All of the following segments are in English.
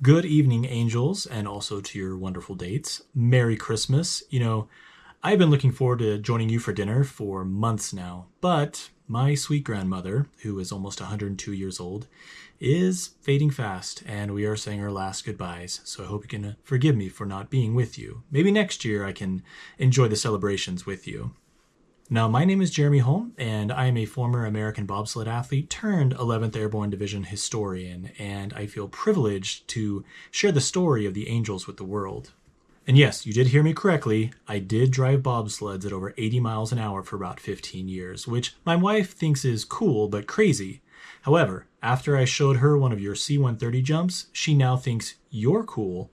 Good evening, angels, and also to your wonderful dates. Merry Christmas. I've been looking forward to joining you for dinner for months now, but my sweet grandmother, who is almost 102 years old, is fading fast, and we are saying our last goodbyes, so I hope you can forgive me for not being with you. Maybe next year I can enjoy the celebrations with you. Now, my name is Jeremy Holm, and I am a former American bobsled athlete turned 11th Airborne Division historian, and I feel privileged to share the story of the Angels with the world. And yes, you did hear me correctly, I did drive bobsleds at over 80 miles an hour for about 15 years, which my wife thinks is cool but crazy. However, after I showed her one of your C-130 jumps, she now thinks you're cool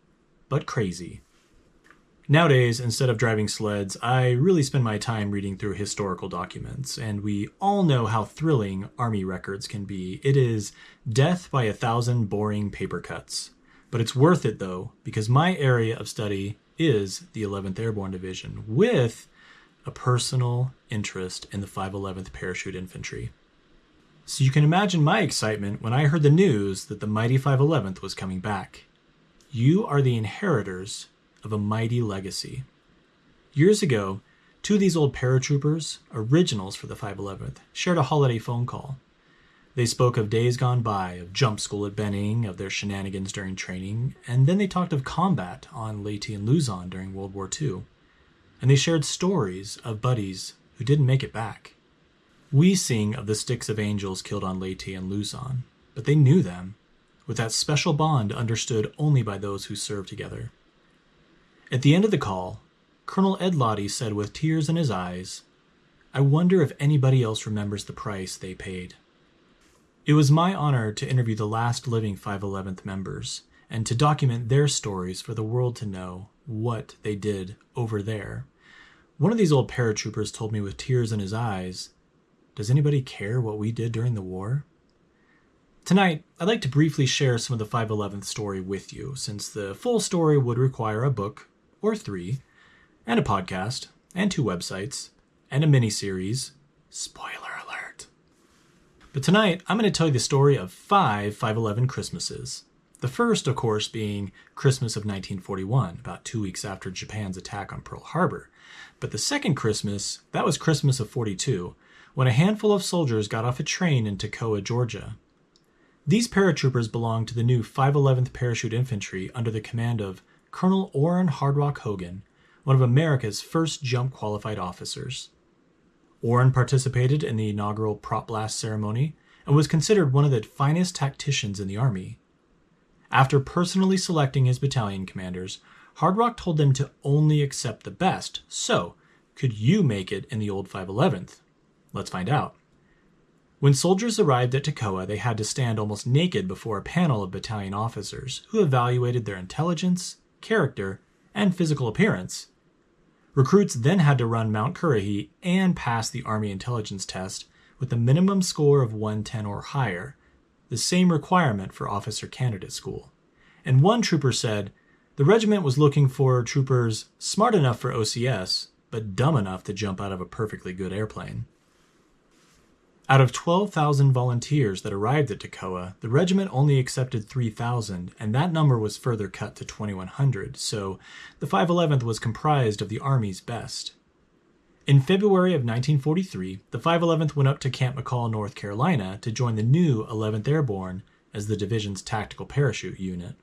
but crazy. Nowadays, instead of driving sleds, I really spend my time reading through historical documents, and we all know how thrilling Army records can be. It is death by 1,000 boring paper cuts. But it's worth it, though, because my area of study is the 11th Airborne Division, with a personal interest in the 511th Parachute Infantry. So you can imagine my excitement when I heard the news that the mighty 511th was coming back. You are the inheritors of a mighty legacy. Years ago, two of these old paratroopers, originals for the 511th, shared a holiday phone call. They spoke of days gone by, of jump school at Benning, of their shenanigans during training, and then they talked of combat on Leyte and Luzon during World War II. And they shared stories of buddies who didn't make it back. We sing of the sticks of angels killed on Leyte and Luzon, but they knew them, with that special bond understood only by those who served together. At the end of the call, Colonel Ed Lottie said with tears in his eyes, "I wonder if anybody else remembers the price they paid." It was my honor to interview the last living 511th members and to document their stories for the world to know what they did over there. One of these old paratroopers told me with tears in his eyes, "Does anybody care what we did during the war?" Tonight, I'd like to briefly share some of the 511th story with you, since the full story would require a book, or 3, and a podcast, and 2 websites, and a mini-series. Spoiler alert. But tonight, I'm going to tell you the story of 5 511 Christmases. The first, of course, being Christmas of 1941, about 2 weeks after Japan's attack on Pearl Harbor. But the second Christmas, that was Christmas of 42, when a handful of soldiers got off a train in Toccoa, Georgia. These paratroopers belonged to the new 511th Parachute Infantry under the command of Colonel Orrin Hard Rock Hogan, one of America's first jump-qualified officers. Orrin participated in the inaugural prop blast ceremony and was considered one of the finest tacticians in the Army. After personally selecting his battalion commanders, Hard Rock told them to only accept the best. So, could you make it in the old 511th? Let's find out. When soldiers arrived at Toccoa, they had to stand almost naked before a panel of battalion officers who evaluated their intelligence, character, and physical appearance. Recruits then had to run Mount Currahee and pass the Army Intelligence Test with a minimum score of 110 or higher, the same requirement for officer candidate school. And one trooper said, the regiment was looking for troopers smart enough for OCS, but dumb enough to jump out of a perfectly good airplane. Out of 12,000 volunteers that arrived at Toccoa, the regiment only accepted 3,000, and that number was further cut to 2,100, so the 511th was comprised of the Army's best. In February of 1943, the 511th went up to Camp McCall, North Carolina, to join the new 11th Airborne as the division's tactical parachute unit.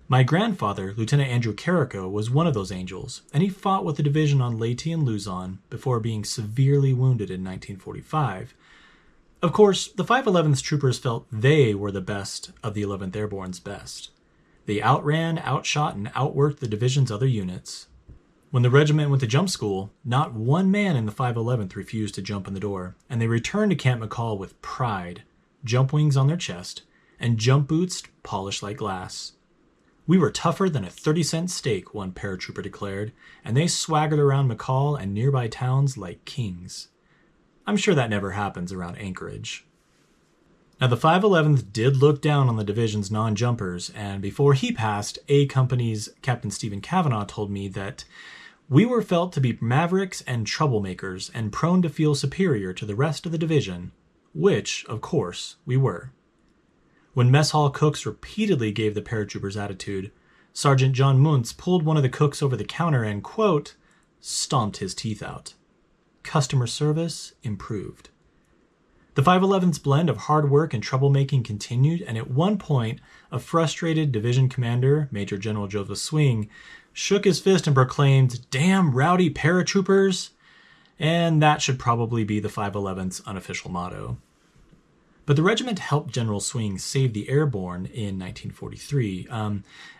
My grandfather, Lieutenant Andrew Carrico, was one of those angels, and he fought with the division on Leyte and Luzon before being severely wounded in 1945. Of course, the 511th troopers felt they were the best of the 11th Airborne's best. They outran, outshot, and outworked the division's other units. When the regiment went to jump school, not one man in the 511th refused to jump in the door, and they returned to Camp McCall with pride, jump wings on their chest, and jump boots polished like glass. "We were tougher than a 30-cent steak," one paratrooper declared, and they swaggered around McCall and nearby towns like kings. I'm sure that never happens around Anchorage. Now, the 511th did look down on the division's non-jumpers, and before he passed, A Company's Captain Stephen Kavanaugh told me that we were felt to be mavericks and troublemakers and prone to feel superior to the rest of the division, which, of course, we were. When mess hall cooks repeatedly gave the paratroopers attitude, Sergeant John Muntz pulled one of the cooks over the counter and, quote, stomped his teeth out. Customer service improved. The 511th's blend of hard work and troublemaking continued, and at one point, a frustrated division commander, Major General Joseph Swing, shook his fist and proclaimed, "Damn rowdy paratroopers!" And that should probably be the 511th's unofficial motto. But the regiment helped General Swing save the airborne in 1943.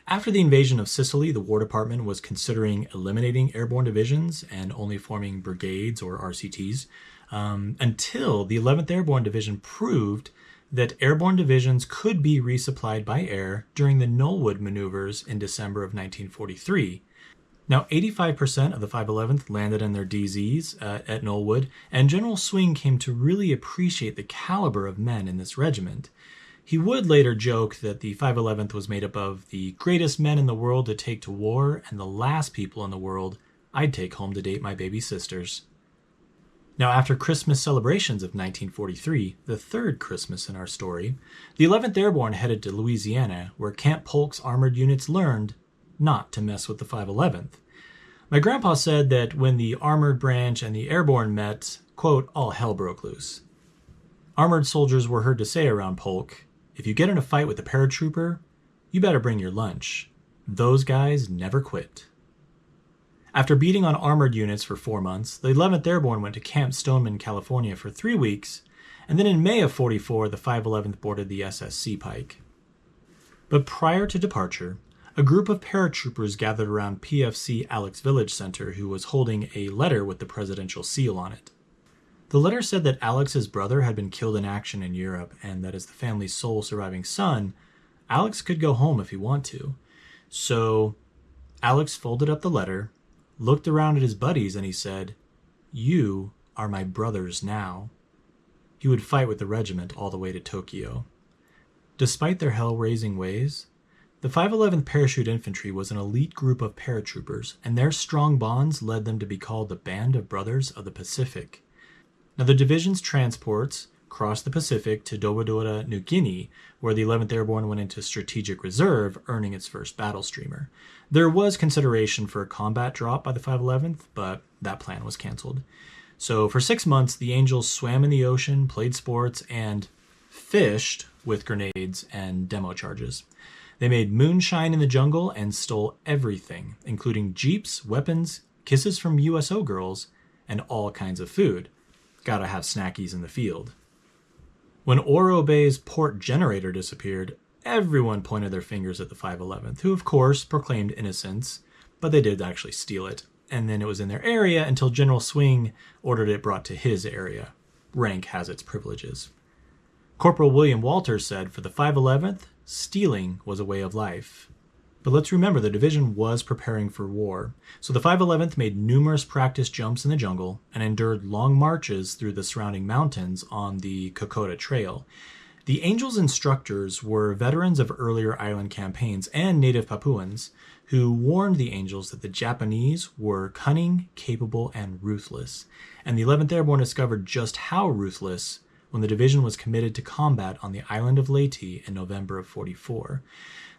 After the invasion of Sicily, the War Department was considering eliminating airborne divisions and only forming brigades or RCTs, until the 11th Airborne Division proved that airborne divisions could be resupplied by air during the Knollwood maneuvers in December of 1943. Now, 85% of the 511th landed in their DZs at Knollwood, and General Swing came to really appreciate the caliber of men in this regiment. He would later joke that the 511th was made up of the greatest men in the world to take to war and the last people in the world I'd take home to date my baby sisters. Now, after Christmas celebrations of 1943, the third Christmas in our story, the 11th Airborne headed to Louisiana, where Camp Polk's armored units learned not to mess with the 511th. My grandpa said that when the armored branch and the airborne met, quote, all hell broke loose. Armored soldiers were heard to say around Polk, if you get in a fight with a paratrooper, you better bring your lunch. Those guys never quit. After beating on armored units for 4 months, the 11th Airborne went to Camp Stoneman, California for 3 weeks, and then in May of 44, the 511th boarded the SSC Pike. But prior to departure, a group of paratroopers gathered around PFC Alex Village Center who was holding a letter with the presidential seal on it. The letter said that Alex's brother had been killed in action in Europe and that as the family's sole surviving son, Alex could go home if he wanted to. So Alex folded up the letter, looked around at his buddies, and he said, "You are my brothers now." He would fight with the regiment all the way to Tokyo. Despite their hell-raising ways, the 511th Parachute Infantry was an elite group of paratroopers, and their strong bonds led them to be called the Band of Brothers of the Pacific. Now, the division's transports crossed the Pacific to Domodola, New Guinea, where the 11th Airborne went into strategic reserve, earning its first battle streamer. There was consideration for a combat drop by the 511th, but that plan was canceled. So for 6 months, the Angels swam in the ocean, played sports, and fished with grenades and demo charges. They made moonshine in the jungle and stole everything, including jeeps, weapons, kisses from USO girls, and all kinds of food. Gotta have snackies in the field. When Oro Bay's port generator disappeared, everyone pointed their fingers at the 511th, who of course proclaimed innocence, but they did actually steal it. And then it was in their area until General Swing ordered it brought to his area. Rank has its privileges. Corporal William Walters said for the 511th, stealing was a way of life. But let's remember the division was preparing for war, so the 511th made numerous practice jumps in the jungle and endured long marches through the surrounding mountains on the Toccoa Trail. The Angels' instructors were veterans of earlier island campaigns and native Papuans who warned the Angels that the Japanese were cunning, capable, and ruthless. And the 11th Airborne discovered just how ruthless when the division was committed to combat on the island of Leyte in November of 44.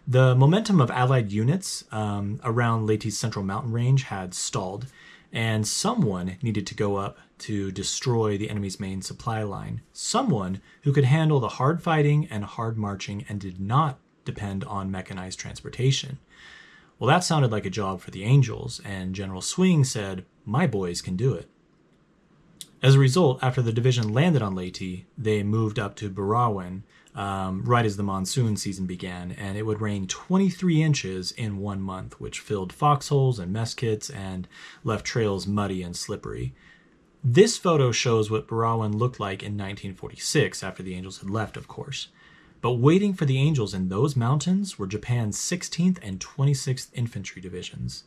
The momentum of Allied units around Leyte's central mountain range had stalled, and someone needed to go up to destroy the enemy's main supply line. Someone who could handle the hard fighting and hard marching and did not depend on mechanized transportation. Well, that sounded like a job for the Angels, and General Swing said, "My boys can do it." As a result, after the division landed on Leyte, they moved up to Barawan right as the monsoon season began, and it would rain 23 inches in 1 month, which filled foxholes and mess kits and left trails muddy and slippery. This photo shows what Barawan looked like in 1946, after the Angels had left, of course. But waiting for the Angels in those mountains were Japan's 16th and 26th Infantry Divisions.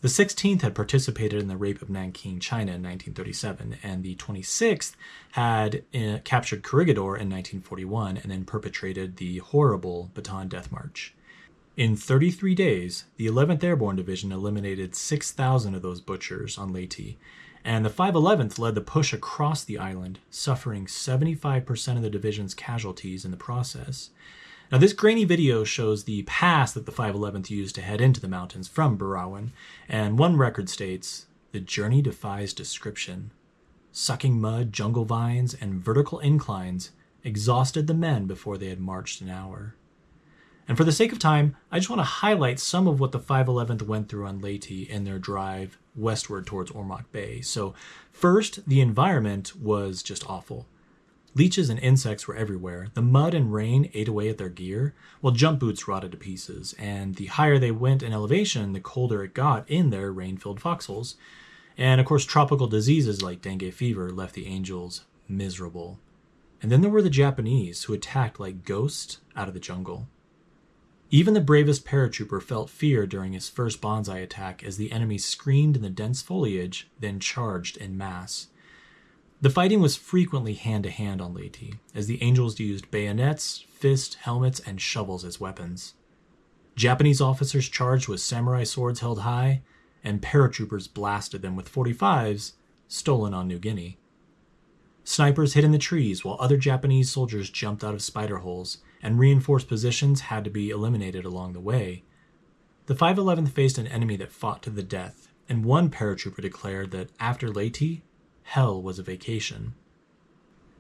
The 16th had participated in the rape of Nanking, China in 1937, and the 26th had captured Corregidor in 1941 and then perpetrated the horrible Bataan Death March. In 33 days, the 11th Airborne Division eliminated 6,000 of those butchers on Leyte, and the 511th led the push across the island, suffering 75% of the division's casualties in the process. Now, this grainy video shows the pass that the 511th used to head into the mountains from Barawan, and one record states, "The journey defies description. Sucking mud, jungle vines, and vertical inclines exhausted the men before they had marched an hour." And for the sake of time, I just want to highlight some of what the 511th went through on Leyte in their drive westward towards Ormoc Bay. So first, the environment was just awful. Leeches and insects were everywhere. The mud and rain ate away at their gear, while jump boots rotted to pieces, and the higher they went in elevation, the colder it got in their rain-filled foxholes. And of course, tropical diseases like dengue fever left the Angels miserable. And then there were the Japanese, who attacked like ghosts out of the jungle. Even the bravest paratrooper felt fear during his first bonsai attack as the enemy screamed in the dense foliage, then charged en masse. The fighting was frequently hand-to-hand on Leyte, as the Angels used bayonets, fists, helmets, and shovels as weapons. Japanese officers charged with samurai swords held high, and paratroopers blasted them with .45s stolen on New Guinea. Snipers hid in the trees while other Japanese soldiers jumped out of spider holes, and reinforced positions had to be eliminated along the way. The 511th faced an enemy that fought to the death, and one paratrooper declared that after Leyte, hell was a vacation.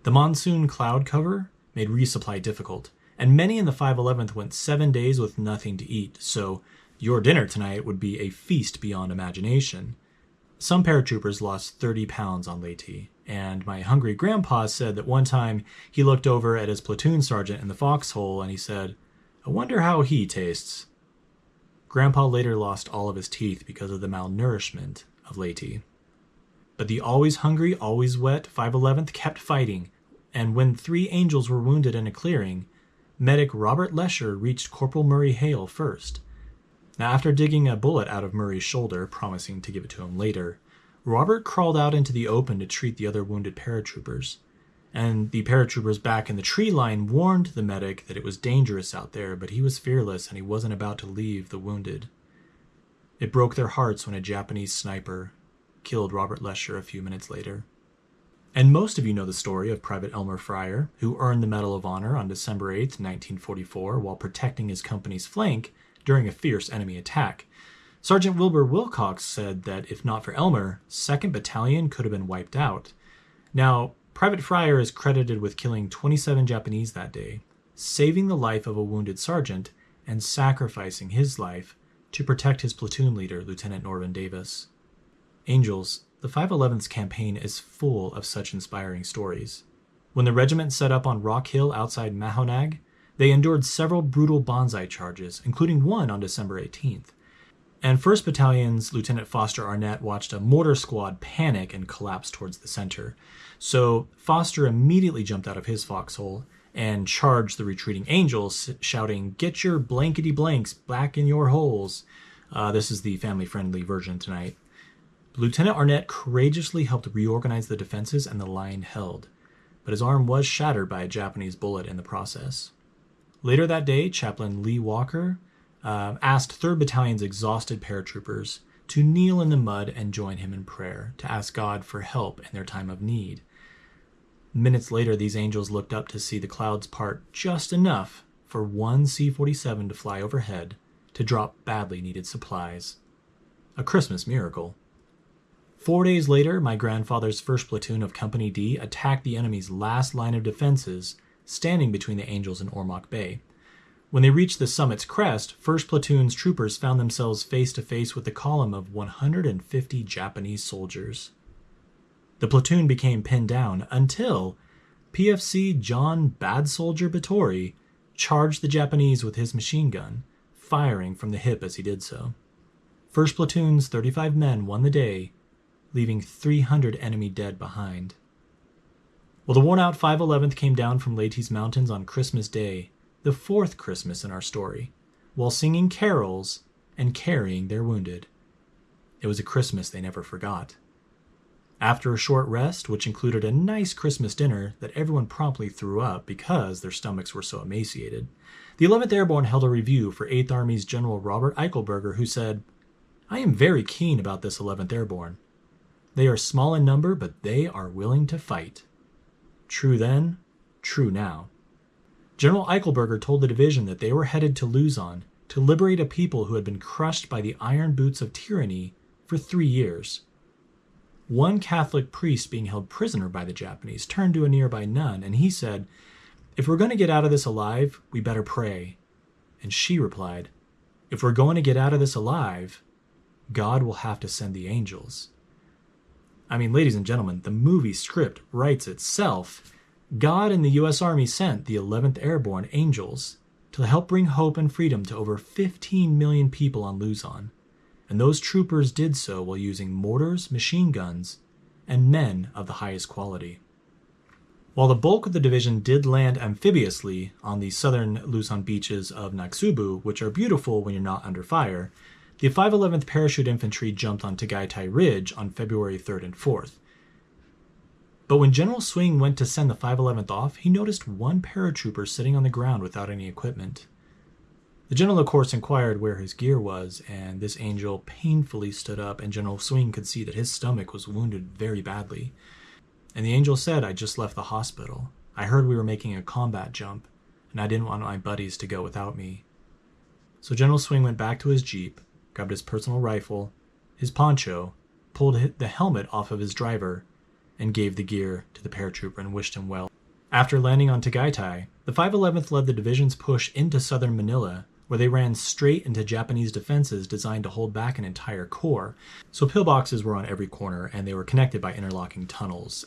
The monsoon cloud cover made resupply difficult, and many in the 511th went 7 days with nothing to eat, so your dinner tonight would be a feast beyond imagination. Some paratroopers lost 30 pounds on Leyte, and my hungry grandpa said that one time he looked over at his platoon sergeant in the foxhole and he said, "I wonder how he tastes." Grandpa later lost all of his teeth because of the malnourishment of Leyte. But the always hungry, always wet 511th kept fighting, and when 3 Angels were wounded in a clearing, medic Robert Lesher reached Corporal Murray Hale first. Now, after digging a bullet out of Murray's shoulder, promising to give it to him later, Robert crawled out into the open to treat the other wounded paratroopers. And the paratroopers back in the tree line warned the medic that it was dangerous out there, but he was fearless and he wasn't about to leave the wounded. It broke their hearts when a Japanese sniper killed Robert Lesher a few minutes later. And most of you know the story of Private Elmer Fryer, who earned the Medal of Honor on December 8, 1944, while protecting his company's flank during a fierce enemy attack. Sergeant Wilbur Wilcox said that if not for Elmer, 2nd Battalion could have been wiped out. Now, Private Fryer is credited with killing 27 Japanese that day, saving the life of a wounded sergeant, and sacrificing his life to protect his platoon leader, Lieutenant Norman Davis. Angels, the 511th's campaign is full of such inspiring stories. When the regiment set up on Rock Hill outside Mahonag, they endured several brutal bonsai charges, including one on December 18th. And 1st Battalion's Lieutenant Foster Arnett watched a mortar squad panic and collapse towards the center. So Foster immediately jumped out of his foxhole and charged the retreating Angels, shouting, "Get your blankety blanks back in your holes." This is the family-friendly version tonight. Lieutenant Arnett courageously helped reorganize the defenses, and the line held, but his arm was shattered by a Japanese bullet in the process. Later that day, Chaplain Lee Walker asked 3rd Battalion's exhausted paratroopers to kneel in the mud and join him in prayer, to ask God for help in their time of need. Minutes later, these Angels looked up to see the clouds part just enough for one C-47 to fly overhead to drop badly needed supplies. A Christmas miracle. 4 days later, my grandfather's 1st Platoon of Company D attacked the enemy's last line of defenses, standing between the Angels and Ormoc Bay. When they reached the summit's crest, 1st Platoon's troopers found themselves face to face with a column of 150 Japanese soldiers. The platoon became pinned down until PFC John Bad Soldier Bathory charged the Japanese with his machine gun, firing from the hip as he did so. 1st Platoon's 35 men won the day, leaving 300 enemy dead behind. Well, the worn-out 511th came down from Leyte's mountains on Christmas Day, the 4th Christmas in our story, while singing carols and carrying their wounded. It was a Christmas they never forgot. After a short rest, which included a nice Christmas dinner that everyone promptly threw up because their stomachs were so emaciated, the 11th Airborne held a review for 8th Army's General Robert Eichelberger, who said, "I am very keen about this 11th Airborne. They are small in number, but they are willing to fight." True then, true now. General Eichelberger told the division that they were headed to Luzon to liberate a people who had been crushed by the iron boots of tyranny for 3 years. One Catholic priest being held prisoner by the Japanese turned to a nearby nun, and he said, "If we're going to get out of this alive, we better pray." And she replied, "If we're going to get out of this alive, God will have to send the angels." I mean, ladies and gentlemen, the movie script writes itself. God and the U.S. Army sent the 11th Airborne Angels to help bring hope and freedom to over 15 million people on Luzon. And those troopers did so while using mortars, machine guns, and men of the highest quality. While the bulk of the division did land amphibiously on the southern Luzon beaches of Naksubu, which are beautiful when you're not under fire, the 511th Parachute Infantry jumped on Tagaytay Ridge on February 3rd and 4th. But when General Swing went to send the 511th off, he noticed one paratrooper sitting on the ground without any equipment. The general, of course, inquired where his gear was, and this angel painfully stood up, and General Swing could see that his stomach was wounded very badly. And the angel said, "I just left the hospital. I heard we were making a combat jump, and I didn't want my buddies to go without me." So General Swing went back to his jeep, grabbed his personal rifle, his poncho, pulled the helmet off of his driver, and gave the gear to the paratrooper and wished him well. After landing on Tagaytay, the 511th led the division's push into southern Manila, where they ran straight into Japanese defenses designed to hold back an entire corps. So pillboxes were on every corner, and they were connected by interlocking tunnels,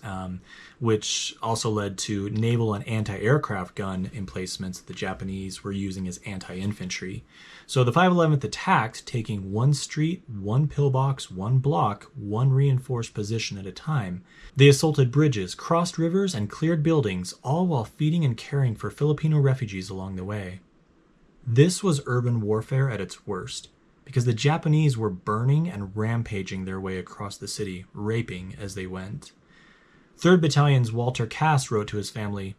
which also led to naval and anti-aircraft gun emplacements that the Japanese were using as anti-infantry. So the 511th attacked, taking one street, one pillbox, one block, one reinforced position at a time. They assaulted bridges, crossed rivers, and cleared buildings, all while feeding and caring for Filipino refugees along the way. This was urban warfare at its worst, because the Japanese were burning and rampaging their way across the city, raping as they went. 3rd Battalion's Walter Cass wrote to his family,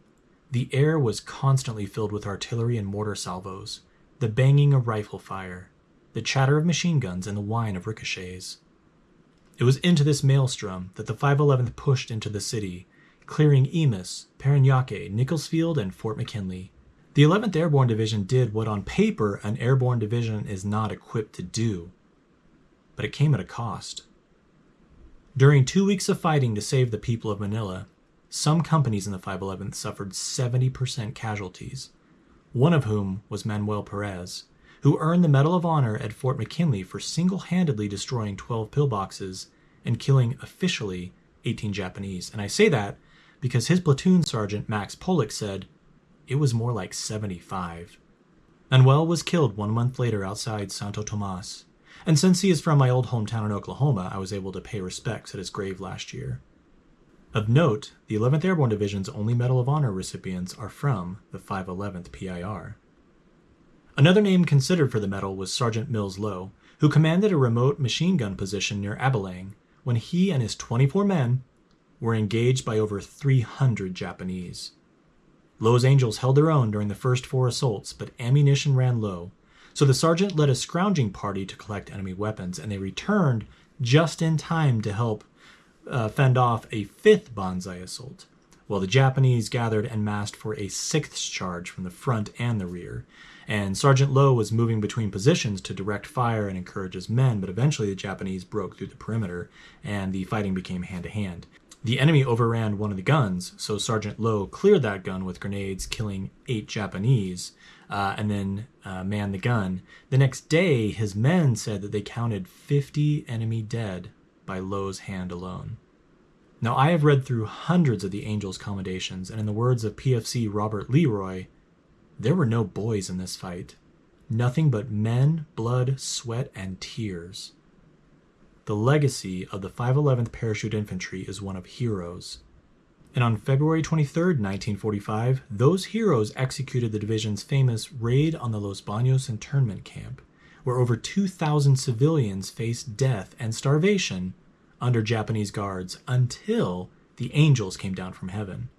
"The air was constantly filled with artillery and mortar salvos, the banging of rifle fire, the chatter of machine guns, and the whine of ricochets." It was into this maelstrom that the 511th pushed into the city, clearing Imus, Parañaque, Nicholsfield, and Fort McKinley. The 11th Airborne Division did what on paper an airborne division is not equipped to do, but it came at a cost. During 2 weeks of fighting to save the people of Manila, some companies in the 511th suffered 70% casualties, one of whom was Manuel Perez, who earned the Medal of Honor at Fort McKinley for single-handedly destroying 12 pillboxes and killing officially 18 Japanese. And I say that because his platoon sergeant, Max Pollock, said, "It was more like 75. Manuel was killed 1 month later outside Santo Tomas, and since he is from my old hometown in Oklahoma, I was able to pay respects at his grave last year. Of note, the 11th Airborne Division's only Medal of Honor recipients are from the 511th PIR. Another name considered for the medal was Sergeant Mills Lowe, who commanded a remote machine gun position near Abalang when he and his 24 men were engaged by over 300 Japanese. Lowe's Angels held their own during the first 4 assaults, but ammunition ran low, so the sergeant led a scrounging party to collect enemy weapons, and they returned just in time to help fend off a 5th Banzai assault, while the Japanese gathered en masse for a 6th charge from the front and the rear. And Sergeant Lowe was moving between positions to direct fire and encourage his men, but eventually the Japanese broke through the perimeter, and the fighting became hand-to-hand. The enemy overran one of the guns, so Sergeant Lowe cleared that gun with grenades, killing 8 Japanese, and then manned the gun. The next day, his men said that they counted 50 enemy dead by Lowe's hand alone. Now, I have read through hundreds of the Angels' commendations, and in the words of PFC Robert Leroy, there were no boys in this fight. Nothing but men, blood, sweat, and tears. The legacy of the 511th Parachute Infantry is one of heroes. And on February 23, 1945, those heroes executed the division's famous raid on the Los Banos internment camp, where over 2,000 civilians faced death and starvation under Japanese guards until the angels came down from heaven.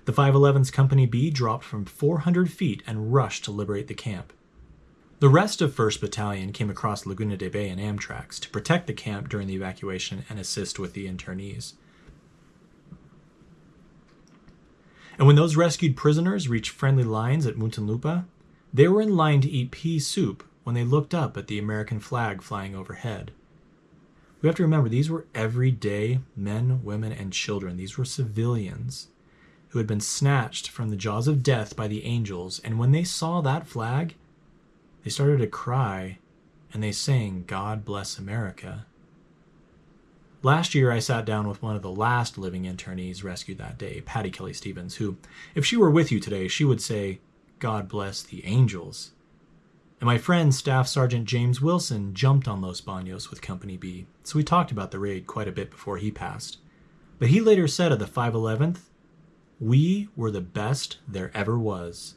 The 511th's Company B dropped from 400 feet and rushed to liberate the camp. The rest of 1st Battalion came across Laguna de Bay in Amtracs to protect the camp during the evacuation and assist with the internees. And when those rescued prisoners reached friendly lines at Muntinlupa, they were in line to eat pea soup when they looked up at the American flag flying overhead. We have to remember, these were everyday men, women, and children. These were civilians who had been snatched from the jaws of death by the angels, and when they saw that flag, they started to cry, and they sang, "God Bless America." Last year, I sat down with one of the last living internees rescued that day, Patty Kelly Stevens, who, if she were with you today, she would say, "God bless the angels." And my friend, Staff Sergeant James Wilson, jumped on Los Banos with Company B, so we talked about the raid quite a bit before he passed. But he later said of the 511th, "We were the best there ever was."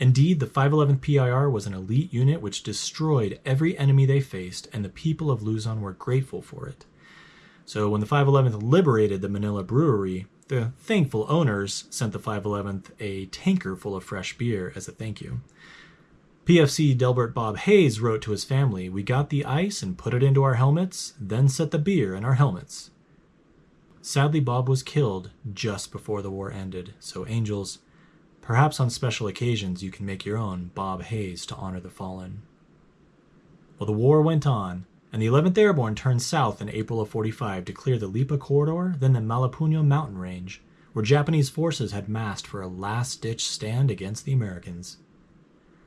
Indeed, the 511th PIR was an elite unit which destroyed every enemy they faced, and the people of Luzon were grateful for it. So when the 511th liberated the Manila brewery, the thankful owners sent the 511th a tanker full of fresh beer as a thank you. PFC Delbert Bob Hayes wrote to his family, "We got the ice and put it into our helmets, then set the beer in our helmets." Sadly, Bob was killed just before the war ended, so angels, perhaps on special occasions you can make your own Bob Hayes to honor the fallen. Well, the war went on, and the 11th Airborne turned south in April of 45 to clear the Lipa corridor, then the Malapuno mountain range, where Japanese forces had massed for a last-ditch stand against the Americans.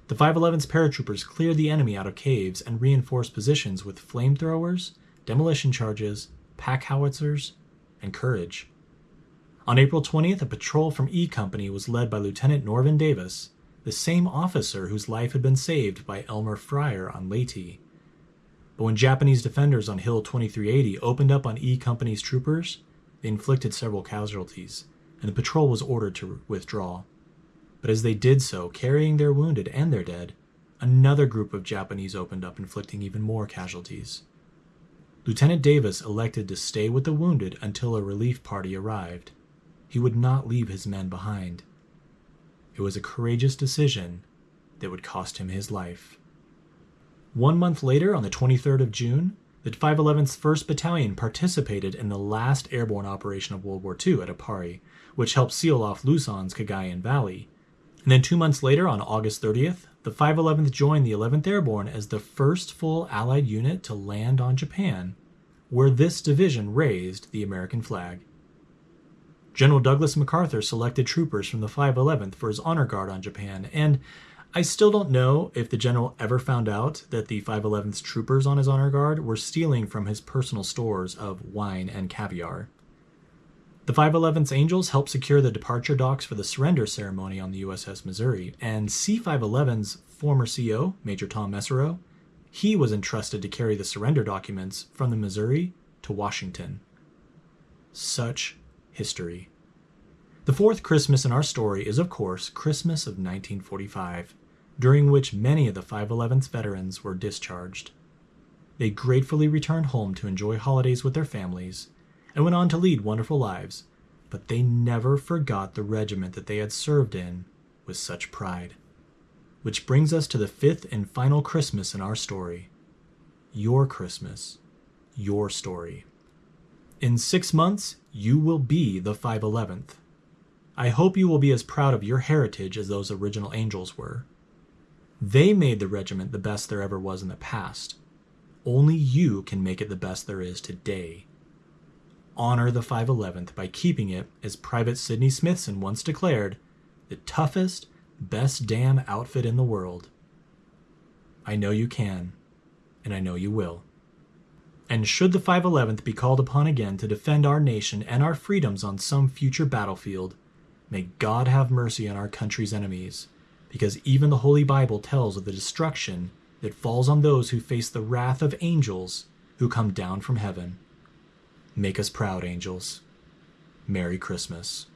The 511th's paratroopers cleared the enemy out of caves and reinforced positions with flamethrowers, demolition charges, pack howitzers, and courage. On April 20th, a patrol from E Company was led by Lieutenant Norvin Davis, the same officer whose life had been saved by Elmer Fryer on Leyte. But when Japanese defenders on Hill 2380 opened up on E Company's troopers, they inflicted several casualties, and the patrol was ordered to withdraw. But as they did so, carrying their wounded and their dead, another group of Japanese opened up, inflicting even more casualties. Lieutenant Davis elected to stay with the wounded until a relief party arrived. He would not leave his men behind. It was a courageous decision that would cost him his life. 1 month later, on the 23rd of June, the 511th's 1st Battalion participated in the last airborne operation of World War II at Apari, which helped seal off Luzon's Cagayan Valley. And then 2 months later, on August 30th, the 511th joined the 11th Airborne as the first full Allied unit to land on Japan, where this division raised the American flag. General Douglas MacArthur selected troopers from the 511th for his honor guard on Japan, and I still don't know if the general ever found out that the 511th's troopers on his honor guard were stealing from his personal stores of wine and caviar. The 511th's Angels helped secure the departure docks for the surrender ceremony on the USS Missouri, and C-511's former CO, Major Tom Messerow, he was entrusted to carry the surrender documents from the Missouri to Washington. Such history. The fourth Christmas in our story is, of course, Christmas of 1945, during which many of the 511th's veterans were discharged. They gratefully returned home to enjoy holidays with their families, and went on to lead wonderful lives, but they never forgot the regiment that they had served in with such pride. Which brings us to the fifth and final Christmas in our story. Your Christmas, your story. In 6 months, you will be the 511th. I hope you will be as proud of your heritage as those original Angels were. They made the regiment the best there ever was in the past. Only you can make it the best there is today. Honor the 511th by keeping it, as Private Sidney Smithson once declared, the toughest, best damn outfit in the world. I know you can, and I know you will. And should the 511th be called upon again to defend our nation and our freedoms on some future battlefield, may God have mercy on our country's enemies, because even the Holy Bible tells of the destruction that falls on those who face the wrath of angels who come down from heaven. Make us proud, angels. Merry Christmas.